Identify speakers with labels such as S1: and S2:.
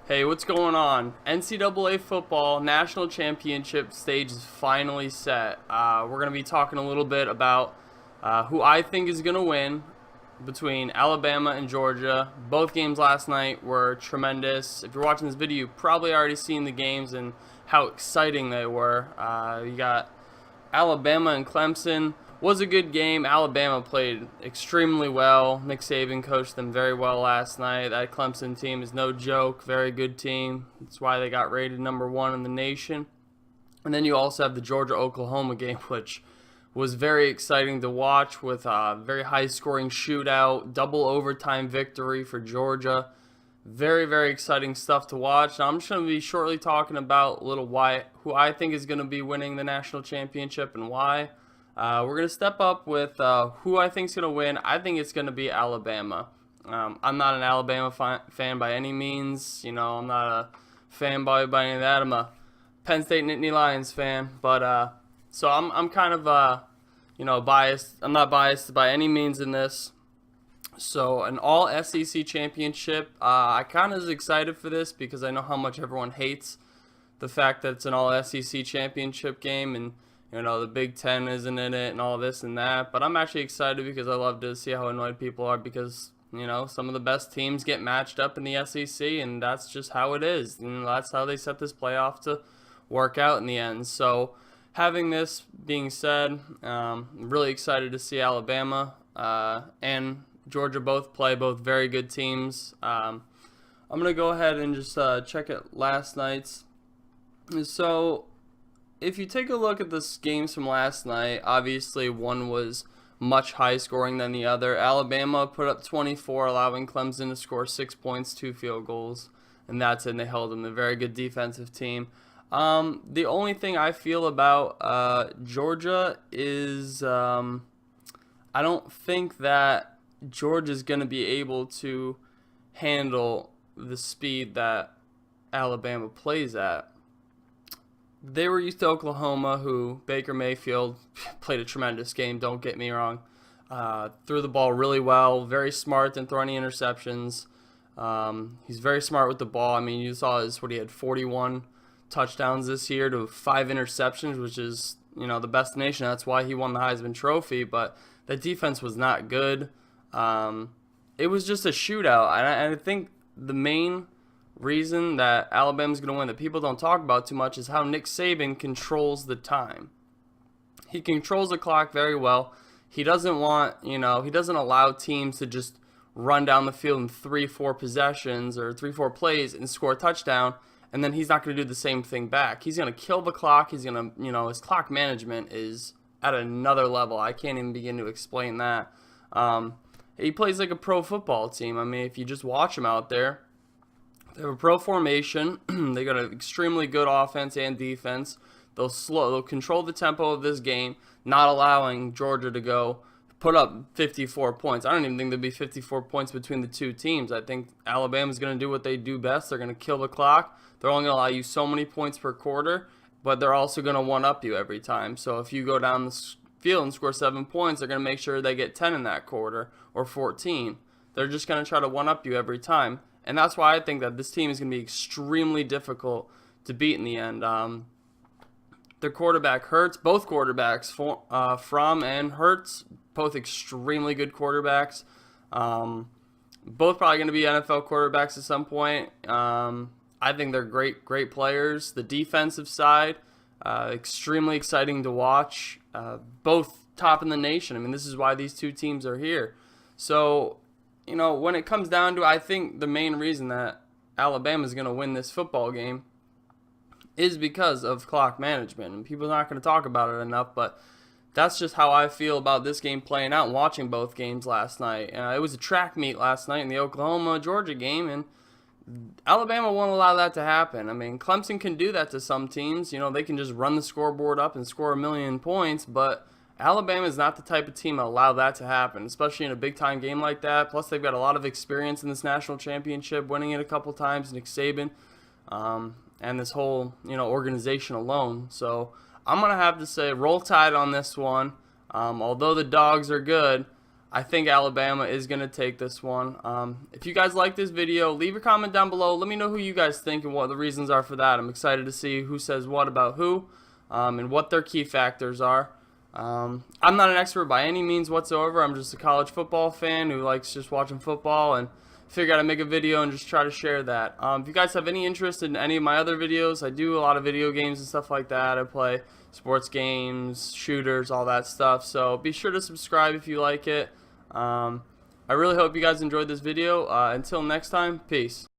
S1: Hey, what's going on? NCAA football national championship stage is finally set. We're going to be talking a little bit about who I think is going to win between Alabama and Georgia. Both games last night were tremendous. If you're watching this video, you've probably already seen the games and how exciting they were. You got Alabama and Clemson. Was a good game. Alabama played extremely well. Nick Saban coached them very well last night. That Clemson team is no joke. Very good team. That's why they got rated #1 in the nation. And then you also have the Georgia-Oklahoma game, which was very exciting to watch with a very high-scoring shootout, double overtime victory for Georgia. Very, very exciting stuff to watch. Now, I'm just going to be shortly talking about who I think is going to be winning the national championship and why. We're going to step up with who I think is going to win. I think it's going to be Alabama. I'm not an Alabama fan by any means. I'm not a fanboy by any of that. I'm a Penn State Nittany Lions fan. But so I'm kind of biased. I'm not biased by any means in this. So an all SEC championship. I kind of is excited for this because I know how much everyone hates the fact that it's an all SEC championship game and the Big Ten isn't in it and all this and that. But I'm actually excited because I love to see how annoyed people are because, some of the best teams get matched up in the SEC, and that's just how it is. And that's how they set this playoff to work out in the end. So having this being said, I'm really excited to see Alabama and Georgia both very good teams. I'm going to go ahead and just check it last night's. So if you take a look at the games from last night, obviously one was much high scoring than the other. Alabama put up 24, allowing Clemson to score 6 points, 2 field goals, and that's it. And they held them. A very good defensive team. The only thing I feel about Georgia is I don't think that Georgia's going to be able to handle the speed that Alabama plays at. They were used to Oklahoma, who Baker Mayfield played a tremendous game, don't get me wrong. Threw the ball really well, very smart, didn't throw any interceptions. He's very smart with the ball. I mean, you saw he had 41 touchdowns this year to 5 interceptions, which is, the best in the nation. That's why he won the Heisman Trophy, but the defense was not good. It was just a shootout, and I think the main reason that Alabama's going to win that people don't talk about too much is how Nick Saban controls the time. He controls the clock very well. He doesn't he doesn't allow teams to just run down the field in 3-4 possessions or 3-4 plays and score a touchdown, and then he's not going to do the same thing back. He's going to kill the clock. He's going to, his clock management is at another level. I can't even begin to explain that. He plays like a pro football team. I mean, if you just watch him out there, they have a pro formation. They got an extremely good offense and defense. They'll control the tempo of this game, not allowing Georgia to put up 54 points. I don't even think there'll be 54 points between the two teams. I think Alabama's going to do what they do best. They're going to kill the clock. They're only going to allow you so many points per quarter, but they're also going to one-up you every time. So if you go down the field and score 7 points, they're going to make sure they get 10 in that quarter or 14. They're just going to try to one-up you every time. And that's why I think that this team is going to be extremely difficult to beat in the end. Their quarterback Hurts, both quarterbacks, Fromm and Hurts, both extremely good quarterbacks. Both probably going to be NFL quarterbacks at some point. I think they're great players. The defensive side, extremely exciting to watch. Both top in the nation. I mean, this is why these two teams are here. So, when it comes down to it, I think the main reason that Alabama is going to win this football game is because of clock management. And people are not going to talk about it enough, but that's just how I feel about this game playing out and watching both games last night. It was a track meet last night in the Oklahoma-Georgia game, and Alabama won't allow that to happen. I mean, Clemson can do that to some teams. They can just run the scoreboard up and score 1,000,000 points, but Alabama is not the type of team to allow that to happen, especially in a big-time game like that. Plus, they've got a lot of experience in this national championship, winning it a couple times, Nick Saban, and this whole organization alone. So I'm going to have to say Roll Tide on this one. Although the Dawgs are good, I think Alabama is going to take this one. If you guys like this video, leave a comment down below. Let me know who you guys think and what the reasons are for that. I'm excited to see who says what about who, and what their key factors are. I'm not an expert by any means whatsoever. I'm just a college football fan who likes just watching football and figured I'd make a video and just try to share that. If you guys have any interest in any of my other videos, I do a lot of video games and stuff like that. I play sports games, shooters, all that stuff. So be sure to subscribe if you like it. I really hope you guys enjoyed this video. Until next time, peace.